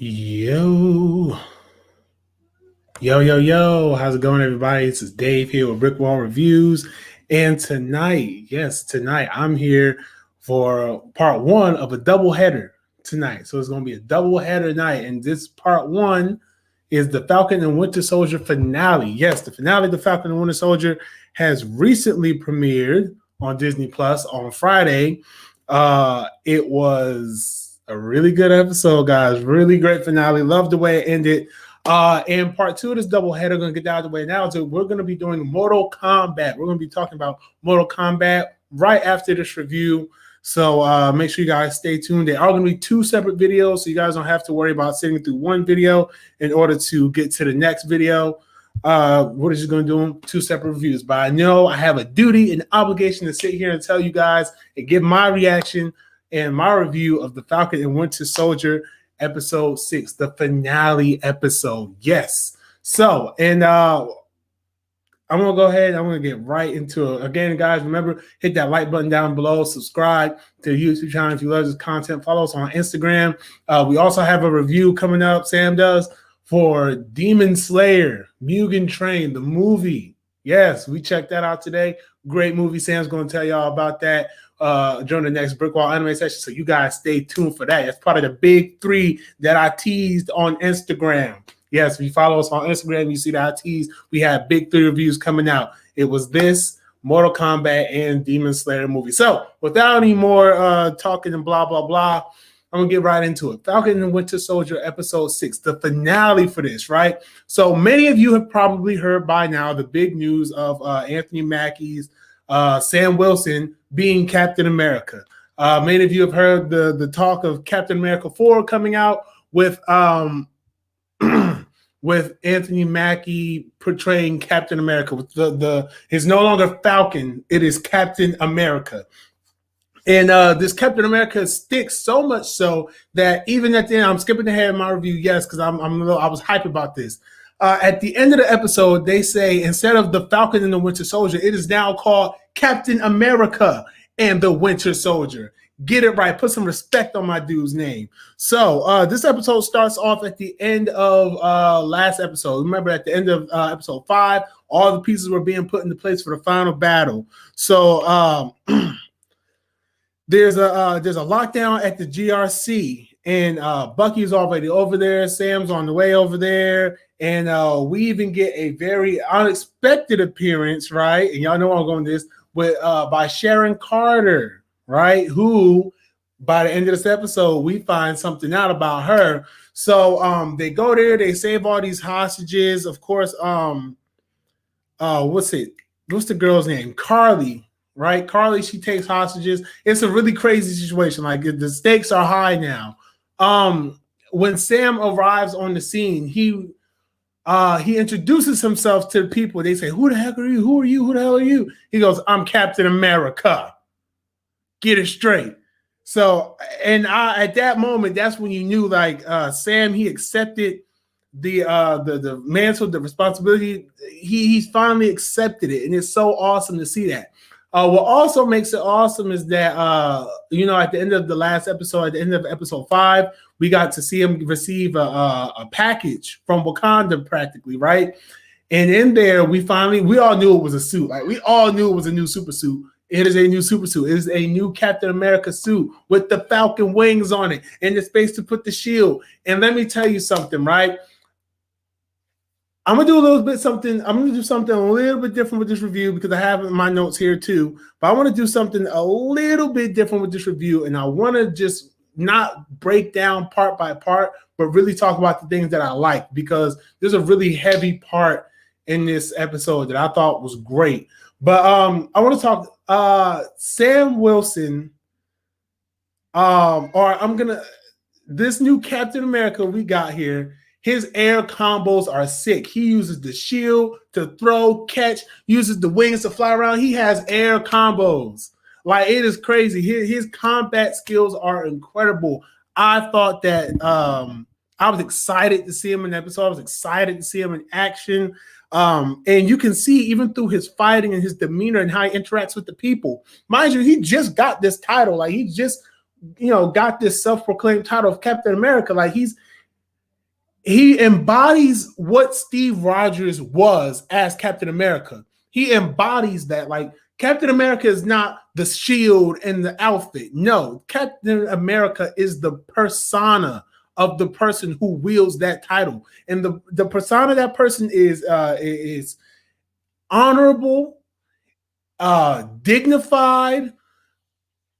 Yo, yo, how's it going, everybody? This is Dave here with BrickWall Reviews. And tonight, I'm here for part one of a double header tonight. So it's going to be a double header night. And this part one is the Falcon and Winter Soldier finale. Yes, the finale of the Falcon and Winter Soldier has recently premiered on Disney Plus on Friday. It was a really good episode, guys. Really great finale. Loved the way it ended. And part two of this doubleheader, going to get out of the way now. So we're going to be doing Mortal Kombat. We're going to be talking about Mortal Kombat right after this review. So make sure you guys stay tuned. There are going to be two separate videos, so you guys don't have to worry about sitting through one video in order to get to the next video. We're just going to do two separate reviews. But I know I have a duty and obligation to sit here and tell you guys and give my reaction and my review of the Falcon and Winter Soldier episode 6, the finale episode. Yes. So, and I'm going to go ahead. I'm going to get right into it. Again, guys, remember, hit that like button down below. Subscribe to the YouTube channel if you love this content. Follow us on Instagram. We also have a review coming up, Sam does, for Demon Slayer, Mugen Train, the movie. Yes, we checked that out today. Great movie. Sam's going to tell y'all about that during the next BrickWall anime session. So you guys stay tuned for that. That's part of the big three that I teased on Instagram. Yes, if you follow us on Instagram, you see that I teased. We had big three reviews coming out. It was this, Mortal Kombat, and Demon Slayer movie. So without any more talking and blah, blah, blah, I'm going to get right into it. Falcon and Winter Soldier episode 6, the finale for this, right? So many of you have probably heard by now the big news of Anthony Mackie's Sam Wilson being Captain America. Many of you have heard the talk of Captain America 4 coming out with with Anthony Mackie portraying Captain America. With it's no longer Falcon, it is Captain America. And this Captain America sticks so much so that even at the end, I'm skipping ahead in my review, yes, because I was hyped about this. At the end of the episode, they say instead of the Falcon and the Winter Soldier, it is now called Captain America and the Winter Soldier. Get it right. Put some respect on my dude's name. So this episode starts off at the end of last episode. Remember, at the end of episode 5, all the pieces were being put into place for the final battle. So there's a lockdown at the GRC, and Bucky's already over there. Sam's on the way over there. And we even get a very unexpected appearance, right? And y'all know I'm going to this with by Sharon Carter, right? Who, by the end of this episode, we find something out about her. So they go there, they save all these hostages. Of course, what's the girl's name? Carly, right? Carly, she takes hostages. It's a really crazy situation. Like, the stakes are high now. When Sam arrives on the scene, he introduces himself to the people. They say, "Who the heck are you? Who are you? Who the hell are you?" He goes, "I'm Captain America." Get it straight. So, and at that moment, that's when you knew, like, Sam, he accepted the mantle, the responsibility. He's finally accepted it, and it's so awesome to see that. What also makes it awesome is that at the end of the last episode, at the end of episode 5, we got to see him receive a package from Wakanda, practically, right? And in there, we all knew it was a suit. Like, we all knew it was a new super suit. It is a new super suit. It is a new Captain America suit with the Falcon wings on it and the space to put the shield. And let me tell you something, right? I'm going to do something a little bit different with this review, because I have my notes here too. But I want to do something a little bit different with this review. And I want to just not break down part by part, but really talk about the things that I like, because there's a really heavy part in this episode that I thought was great. But I want to talk Sam Wilson, this new Captain America we got here. His air combos are sick. He uses the shield to throw, catch, uses the wings to fly around. He has air combos. Like, it is crazy. His combat skills are incredible. I thought that I was excited to see him in the episode. I was excited to see him in action. And you can see even through his fighting and his demeanor and how he interacts with the people. Mind you, he just got this title. Like, he just, got this self-proclaimed title of Captain America. Like, he embodies what Steve Rogers was as Captain America. He embodies that. Like, Captain America is not the shield and the outfit. No, Captain America is the persona of the person who wields that title. And the persona of that person is honorable, dignified,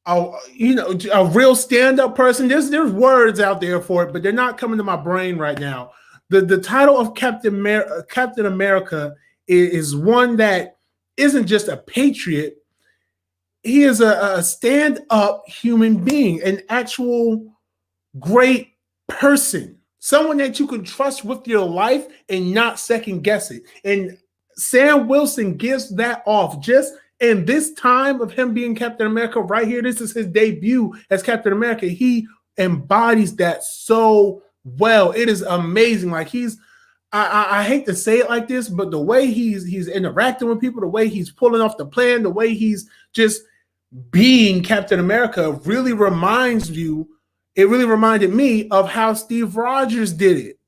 a real stand-up person. There's words out there for it, but they're not coming to my brain right now. The title of Captain America is one that isn't just a patriot. He is a stand-up human being, an actual great person, someone that you can trust with your life and not second guess it. And Sam Wilson gives that off just in this time of him being Captain America right here. This is his debut as Captain America. He embodies that so well. It is amazing. Like, I hate to say it like this, but the way he's interacting with people, the way he's pulling off the plan, the way he's just being Captain America really reminds you. It really reminded me of how Steve Rogers did it.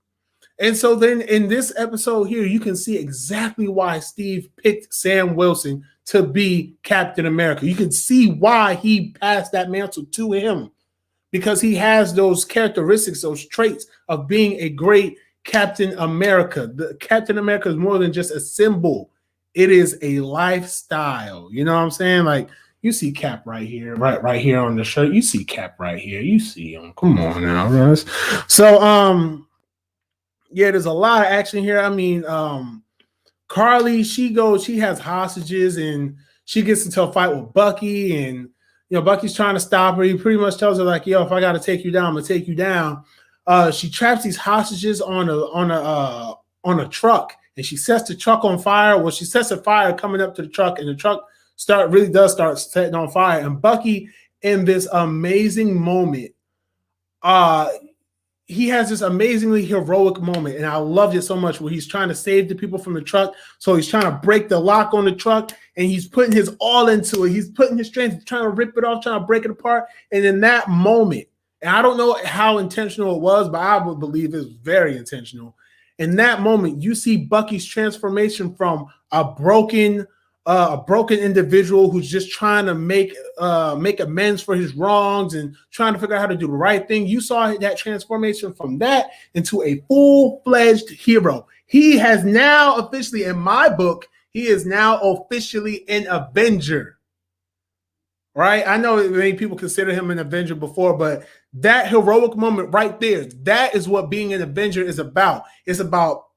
And so then in this episode here, you can see exactly why Steve picked Sam Wilson to be Captain America. You can see why he passed that mantle to him, because he has those characteristics, those traits of being a great Captain America. The Captain America is more than just a symbol. It is a lifestyle. You know what I'm saying? Like, you see Cap right here, right here on the shirt. You see Cap right here. You see him. Come on now, Russ. So, yeah, there's a lot of action here. I mean, Carly, she has hostages, and she gets into a fight with Bucky, and Bucky's trying to stop her. He pretty much tells her, like, yo, if I gotta take you down, I'm gonna take you down. She traps these hostages on a truck, and she sets the truck on fire. Well, she sets a fire coming up to the truck, and the truck really does start setting on fire. And Bucky, in this amazing moment, he has this amazingly heroic moment, and I loved it so much, where he's trying to save the people from the truck. So he's trying to break the lock on the truck, and he's putting his all into it. He's putting his strength, trying to rip it off, trying to break it apart. And in that moment, and I don't know how intentional it was, but I would believe it's very intentional. In that moment, you see Bucky's transformation from a broken individual who's just trying to make amends for his wrongs and trying to figure out how to do the right thing. You saw that transformation from that into a full-fledged hero. He has now officially, in my book, he is now officially an Avenger. Right? I know many people consider him an Avenger before, but that heroic moment right there, that is what being an Avenger is about. It's about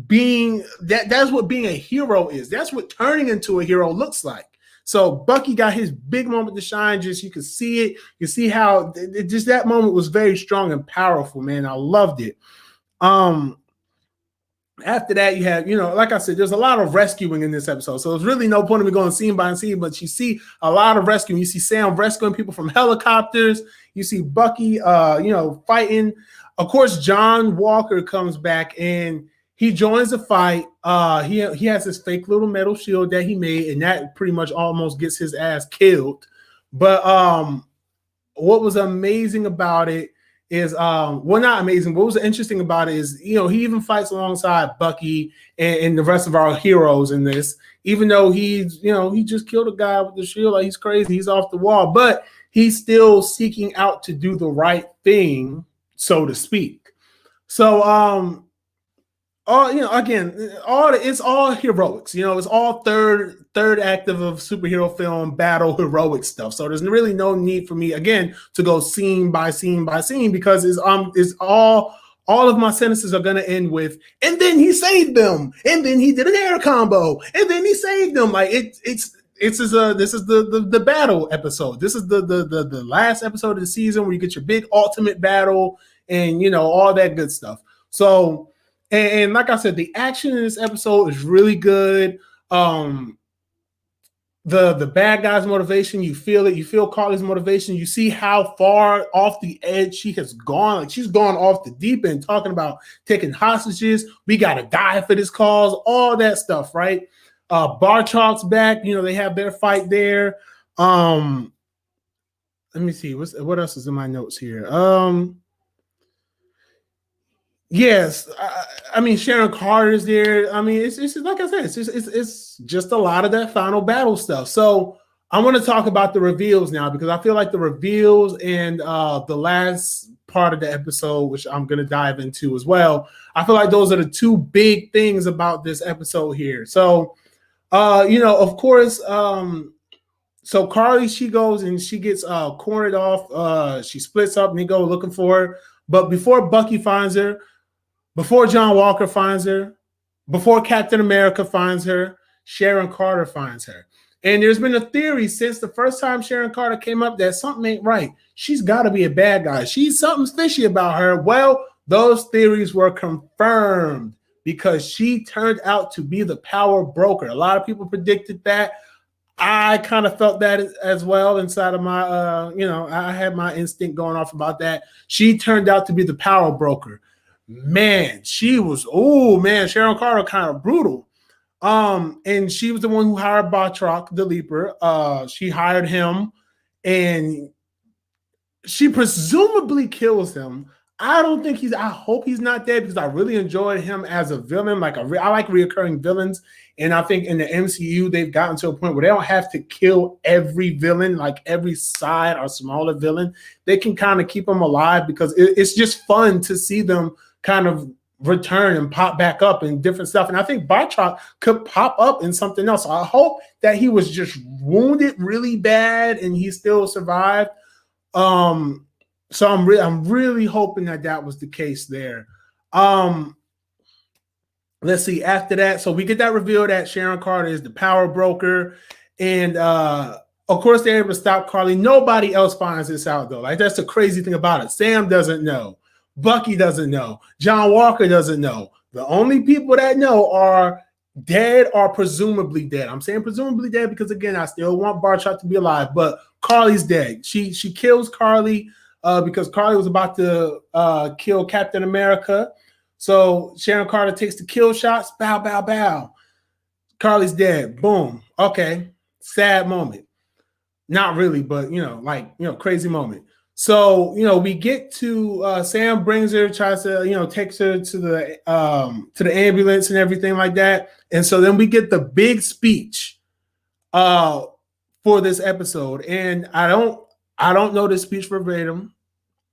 being that's what being a hero is. That's what turning into a hero looks like. So Bucky got his big moment to shine. Just, you can see it. You see how just that moment was very strong and powerful, man. I loved it. After that, you have, like I said, there's a lot of rescuing in this episode. So there's really no point in me going scene by scene, but you see a lot of rescuing. You see Sam rescuing people from helicopters. You see Bucky, fighting. Of course, John Walker comes back and he joins the fight. He has this fake little metal shield that he made, and that pretty much almost gets his ass killed. But what was amazing about it is, not amazing. What was interesting about it is, he even fights alongside Bucky and the rest of our heroes in this, even though he just killed a guy with the shield. Like, he's crazy. He's off the wall, but he's still seeking out to do the right thing, so to speak. So, it's all heroics. It's all third act of a superhero film battle heroic stuff. So there's really no need for me, again, to go scene by scene by scene, because it's all of my sentences are gonna end with, and then he saved them, and then he did an air combo, and then he saved them. Like, this is the battle episode. This is the last episode of the season where you get your big ultimate battle and all that good stuff. So. And like I said, the action in this episode is really good. The bad guy's motivation, you feel it. You feel Carly's motivation. You see how far off the edge she has gone. Like, she's gone off the deep end, talking about taking hostages. We got to die for this cause. All that stuff, right? Barchalk's back. They have their fight there. Let me see. What else is in my notes here? Yes, I mean Sharon Carter's there. I mean, it's like I said, it's just a lot of that final battle stuff. So I want to talk about the reveals now because I feel like the reveals and the last part of the episode, which I'm gonna dive into as well. I feel like those are the two big things about this episode here. So, of course, so Carly, she goes and she gets cornered off. She splits up and they go looking for her. But before Bucky finds her, before John Walker finds her, before Captain America finds her, Sharon Carter finds her. And there's been a theory since the first time Sharon Carter came up that something ain't right. She's got to be a bad guy. Something's fishy about her. Well, those theories were confirmed because she turned out to be the power broker. A lot of people predicted that. I kind of felt that as well inside of my, I had my instinct going off about that. She turned out to be the power broker. Man, Sharon Carter kind of brutal. And she was the one who hired Batroc, the Leaper. She hired him and she presumably kills him. I hope he's not dead because I really enjoyed him as a villain. I like reoccurring villains. And I think in the MCU, they've gotten to a point where they don't have to kill every villain, like every side or smaller villain. They can kind of keep them alive because it's just fun to see them kind of return and pop back up in different stuff. And I think Batroc could pop up in something else. So I hope that he was just wounded really bad and he still survived. So I'm really hoping that was the case there. Let's see. After that, so we get that reveal that Sharon Carter is the power broker, and of course they're able to stop Carly. Nobody else finds this out though. Like that's the crazy thing about it. Sam doesn't know. Bucky doesn't know. John Walker doesn't know. The only people that know are dead or presumably dead. I'm saying presumably dead because again, I still want Batroc to be alive, but Carly's dead. She kills Carly. Because Carly was about to kill Captain America. So Sharon Carter takes the kill shots. Bow, bow, bow. Carly's dead. Boom. Okay. Sad moment. Not really, but, crazy moment. So, we get to Sam brings her, tries to, takes her to the ambulance and everything like that. And so then we get the big speech for this episode. And I don't know this speech verbatim.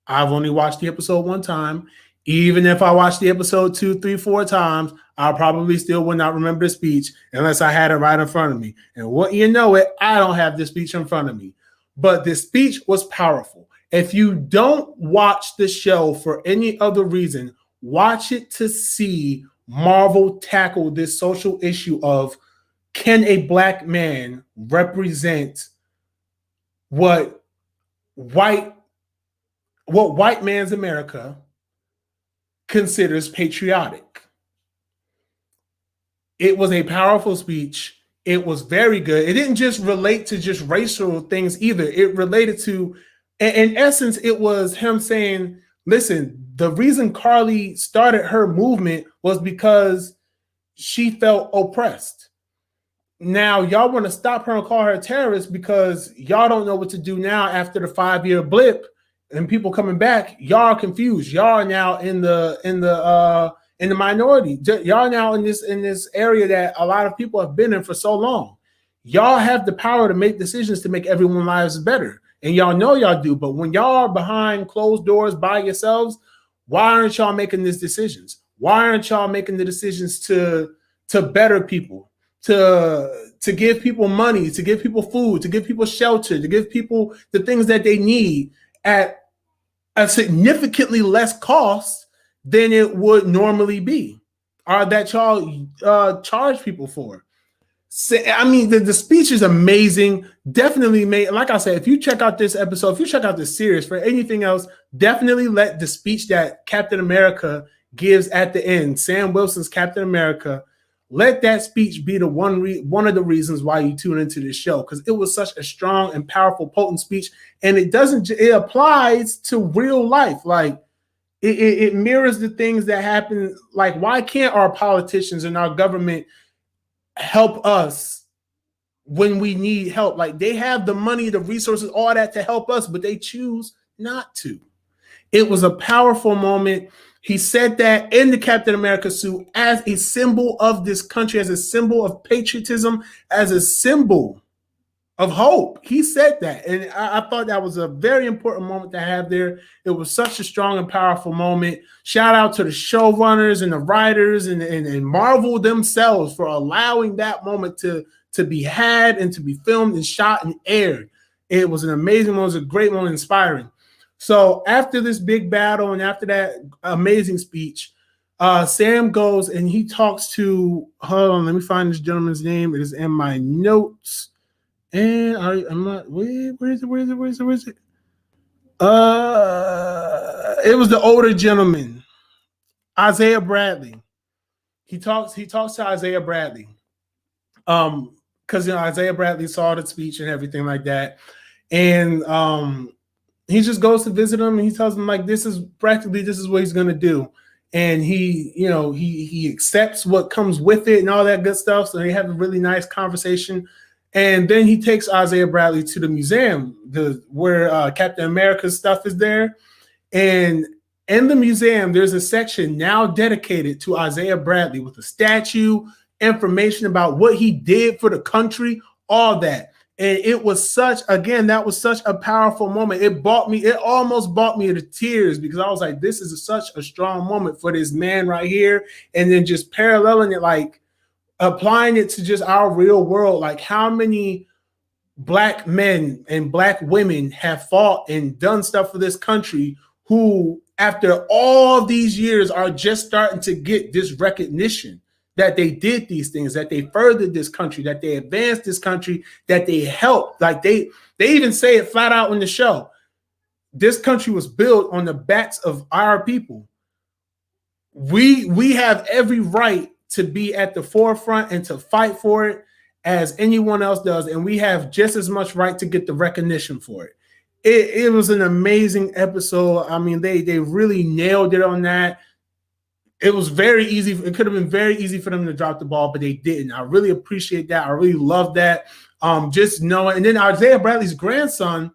I've only watched the episode one time. Even if I watched the episode 2, 3, 4 times, I probably still would not remember the speech unless I had it right in front of me. And what you know it, I don't have this speech in front of me. But this speech was powerful. If you don't watch the show for any other reason, watch it to see Marvel tackle this social issue of can a black man represent what white man's America considers patriotic. It was a powerful speech. It was very good. It didn't just relate to just racial things either. It related to, in essence, it was him saying, listen, the reason Carly started her movement was because she felt oppressed. Now, y'all want to stop her and call her a terrorist because y'all don't know what to do now after the 5-year blip and people coming back. Y'all are confused. Y'all are now in the minority. Y'all now in this area that a lot of people have been in for so long. Y'all have the power to make decisions to make everyone's lives better. And y'all know y'all do. But when y'all are behind closed doors by yourselves, why aren't y'all making these decisions? Why aren't y'all making the decisions to better people? To give people money, to give people food, to give people shelter, to give people the things that they need at a significantly less cost than it would normally be, or that y'all charge people for. So, I mean, the speech is amazing. Definitely made, like I said, if you check out this episode, if you check out this series for anything else, definitely let the speech that Captain America gives at the end, Sam Wilson's Captain America, let that speech be the one of the reasons why you tune into this show, because it was such a strong and powerful, potent speech, and it applies to real life. Like it mirrors the things that happen. Like, why can't our politicians and our government help us when we need help? Like, they have the money, the resources, all that to help us, but they choose not to. It was a powerful moment. He said that in the Captain America suit as a symbol of this country, as a symbol of patriotism, as a symbol of hope. He said that. And I thought that was a very important moment to have there. It was such a strong and powerful moment. Shout out to the showrunners and the writers and Marvel themselves for allowing that moment to be had and to be filmed and shot and aired. It was an amazing moment. It was a great moment, inspiring. So after this big battle and after that amazing speech, Sam goes and he talks to, hold on, let me find this gentleman's name. It is in my notes. And I'm not, where is it? It was the older gentleman, Isaiah Bradley. He talks to Isaiah Bradley. Because Isaiah Bradley saw the speech and everything like that. And he just goes to visit him and he tells him like this is what he's gonna do. And he accepts what comes with it and all that good stuff. So they have a really nice conversation. And then he takes Isaiah Bradley to the museum, where Captain America's stuff is there. And in the museum, there's a section now dedicated to Isaiah Bradley with a statue, information about what he did for the country, all that. And it was that was such a powerful moment. It almost brought me to tears because I was like, this is such a strong moment for this man right here. And then just paralleling it, like applying it to just our real world, like how many Black men and Black women have fought and done stuff for this country who, after all these years, are just starting to get this recognition that they did these things, that they furthered this country, that they advanced this country, that they helped. Like they even say it flat out in the show. This country was built on the backs of our people. We have every right to be at the forefront and to fight for it as anyone else does. And we have just as much right to get the recognition for it. It was an amazing episode. I mean, they really nailed it on that. It was very easy. It could have been very easy for them to drop the ball, but they didn't. I really appreciate that. I really love that. Just knowing. And then Isaiah Bradley's grandson,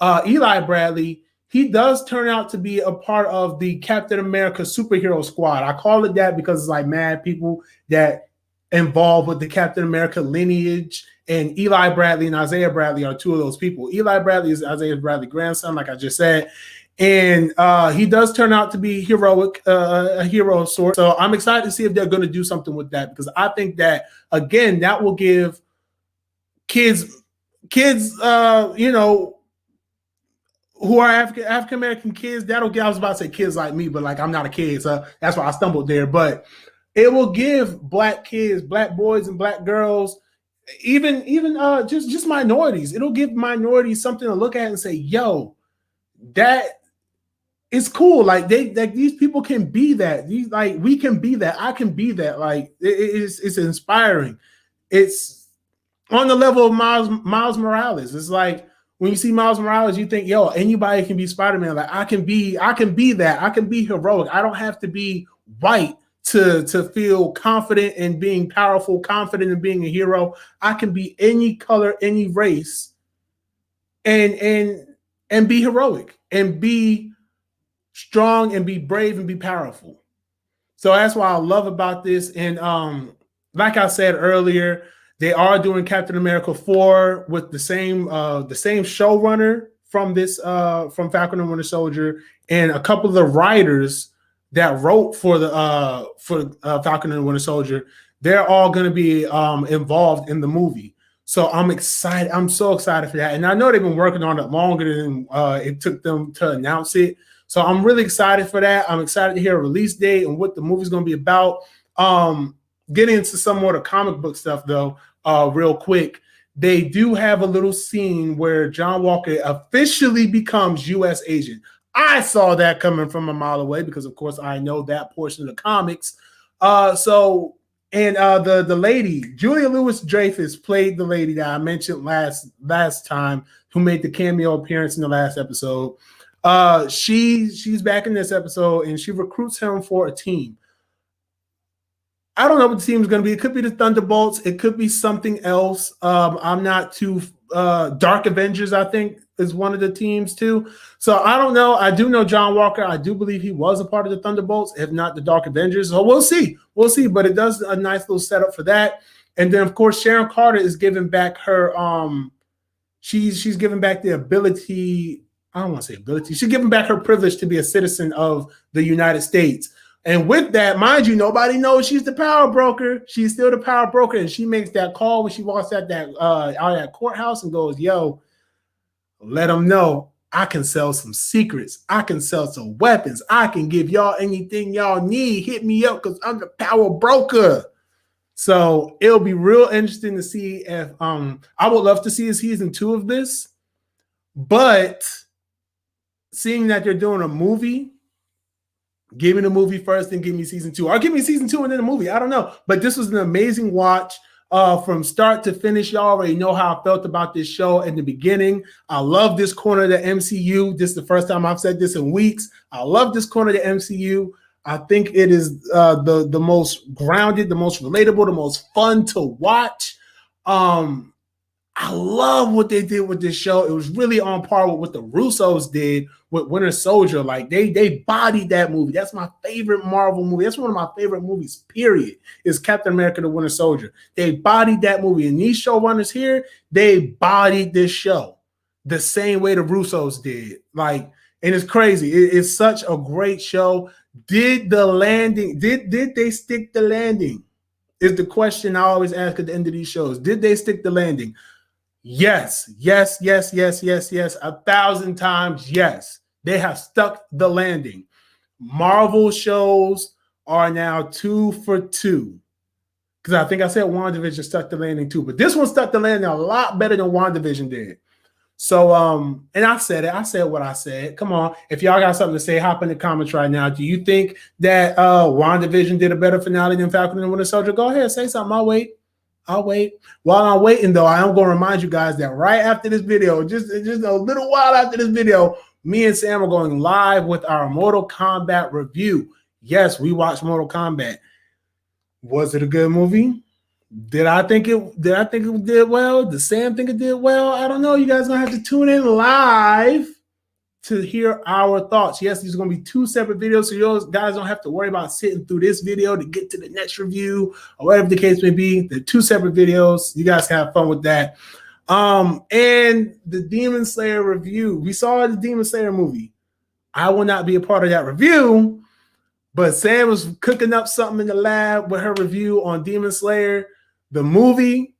Eli Bradley, he does turn out to be a part of the Captain America superhero squad. I call it that because it's like mad people that involved with the Captain America lineage. And Eli Bradley and Isaiah Bradley are two of those people. Eli Bradley is Isaiah Bradley's grandson, like I just said. And he does turn out to be heroic, a hero of sorts. So I'm excited to see if they're going to do something with that, because I think that, again, that will give kids, who are African American kids, I was about to say kids like me, but like I'm not a kid, so that's why I stumbled there. But it will give Black kids, Black boys and Black girls, even just minorities. It'll give minorities something to look at and say, yo, that it's cool. Like these people can be that. We can be that. I can be that. Like it's inspiring. It's on the level of Miles Morales. It's like when you see Miles Morales, you think, yo, anybody can be Spider-Man. Like I can be that. I can be heroic. I don't have to be white to feel confident in being powerful, confident in being a hero. I can be any color, any race, and be heroic and be strong and be brave and be powerful. So that's what I love about this. And like I said earlier, they are doing Captain America 4 with the same showrunner from Falcon and Winter Soldier, and a couple of the writers that wrote for Falcon and Winter Soldier. They're all going to be involved in the movie. So I'm excited. I'm so excited for that. And I know they've been working on it longer than it took them to announce it. So I'm really excited for that. I'm excited to hear a release date and what the movie's going to be about. Getting into some more of the comic book stuff, though, real quick. They do have a little scene where John Walker officially becomes U.S. agent. I saw that coming from a mile away because, of course, I know that portion of the comics. The lady, Julia Louis-Dreyfus, played the lady that I mentioned last time, who made the cameo appearance in the last episode. She's back in this episode, and she recruits him for a team. I don't know what the team is going to be. It could be the Thunderbolts. It could be something else. I'm not too Dark Avengers, I think is one of the teams too. So I don't know. I do know John Walker. I do believe he was a part of the Thunderbolts, if not the Dark Avengers. So we'll see. We'll see. But it does a nice little setup for that. And then of course Sharon Carter is giving back her she's giving back the ability. I don't want to say ability. She's giving back her privilege to be a citizen of the United States. And with that, mind you, nobody knows she's the power broker. She's still the power broker, and she makes that call when she walks out that courthouse and goes, "Yo, let them know I can sell some secrets. I can sell some weapons. I can give y'all anything y'all need. Hit me up because I'm the power broker." So it'll be real interesting to see if I would love to see a season 2 of this, but seeing that they're doing a movie. Give me the movie first, then give me season 2. Or give me season 2 and then the movie. I don't know. But this was an amazing watch from start to finish. Y'all already know how I felt about this show in the beginning. I love this corner of the MCU. This is the first time I've said this in weeks. I love this corner of the MCU. I think it is the most grounded, the most relatable, the most fun to watch. I love what they did with this show. It was really on par with what the Russos did with Winter Soldier. Like they bodied that movie. That's my favorite Marvel movie. That's one of my favorite movies, period, is Captain America the Winter Soldier. They bodied that movie. And these showrunners here, they bodied this show the same way the Russos did. Like, and it's crazy. It's such a great show. Did the landing, did they stick the landing? Is the question I always ask at the end of these shows. Did they stick the landing? Yes, 1,000 times yes. They have stuck the landing. Marvel shows are now 2 for 2. Because I think I said WandaVision stuck the landing too. But this one stuck the landing a lot better than WandaVision did. So, and I said it. I said what I said. Come on. If y'all got something to say, hop in the comments right now. Do you think that WandaVision did a better finale than Falcon and the Winter Soldier? Go ahead. Say something. I'll wait. While I'm waiting, though, I am going to remind you guys that right after this video, just a little while after this video, me and Sam are going live with our Mortal Kombat review. Yes, we watched Mortal Kombat. Was it a good movie? Did I think it did well? Did Sam think it did well? I don't know. You guys are going to have to tune in live to hear our thoughts. Yes, these are going to be 2 separate videos, so you guys don't have to worry about sitting through this video to get to the next review or whatever the case may be. They're 2 separate videos. You guys can have fun with that. And the Demon Slayer review. We saw the Demon Slayer movie. I will not be a part of that review, but Sam was cooking up something in the lab with her review on Demon Slayer. The movie,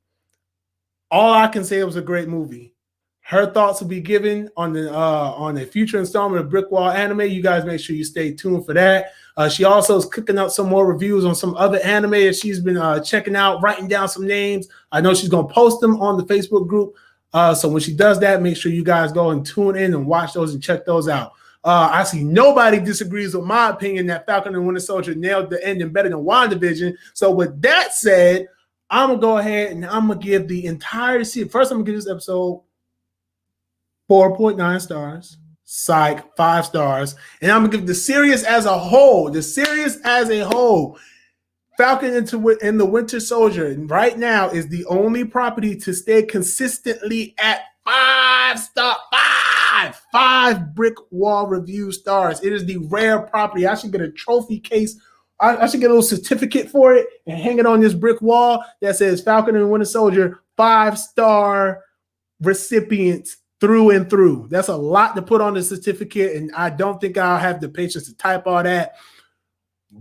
all I can say, it was a great movie. Her thoughts will be given on the future installment of BrickWall anime. You guys make sure you stay tuned for that. She also is cooking up some more reviews on some other anime that she's been checking out, writing down some names. I know she's going to post them on the Facebook group. So when she does that, make sure you guys go and tune in and watch those and check those out. I see nobody disagrees with my opinion that Falcon and Winter Soldier nailed the ending better than WandaVision. So with that said, I'm going to go ahead and I'm going to give the entire season. First, I'm going to give this episode 4.9 stars. Psych, 5 stars. And I'm going to give the series as a whole. The series as a whole. Falcon and the Winter Soldier right now is the only property to stay consistently at 5 stars. 5 BrickWall review stars. It is the rare property. I should get a trophy case. I should get a little certificate for it and hang it on this brick wall that says Falcon and Winter Soldier 5-star recipients through and through. That's a lot to put on the certificate, and I don't think I'll have the patience to type all that.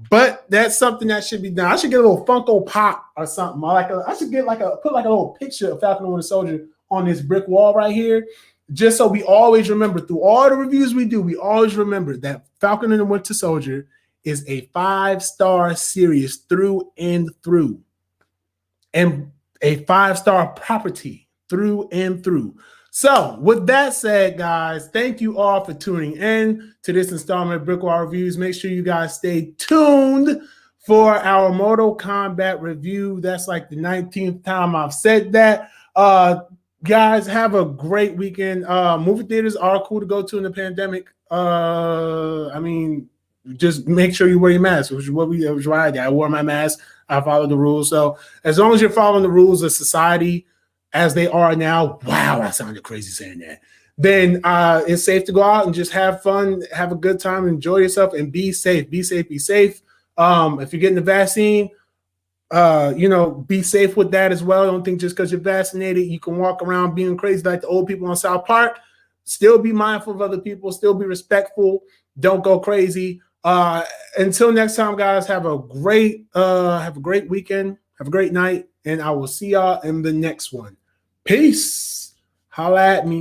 But that's something that should be done. I should get a little Funko Pop or something. I should get put a little picture of Falcon and Winter Soldier on this brick wall right here, just so we always remember through all the reviews we do, we always remember that Falcon and the Winter Soldier is a 5-star series through and through, and a 5-star property through and through. So with that said, guys, thank you all for tuning in to this installment of BrickWall Reviews. Make sure you guys stay tuned for our Mortal Kombat review. That's like the 19th time I've said that. Guys, have a great weekend. Movie theaters are cool to go to in the pandemic. I mean, just make sure you wear your mask, which is what I did. I wore my mask. I followed the rules. So as long as you're following the rules of society as they are now, wow, I sounded crazy saying that. then it's safe to go out and just have fun, have a good time, enjoy yourself, and be safe. Be safe. Be safe. If you're getting the vaccine, be safe with that as well. I don't think just because you're vaccinated, you can walk around being crazy like the old people on South Park. Still be mindful of other people. Still be respectful. Don't go crazy. Until next time, guys, have a great weekend. Have a great night. And I will see y'all in the next one. Peace. Holla at me.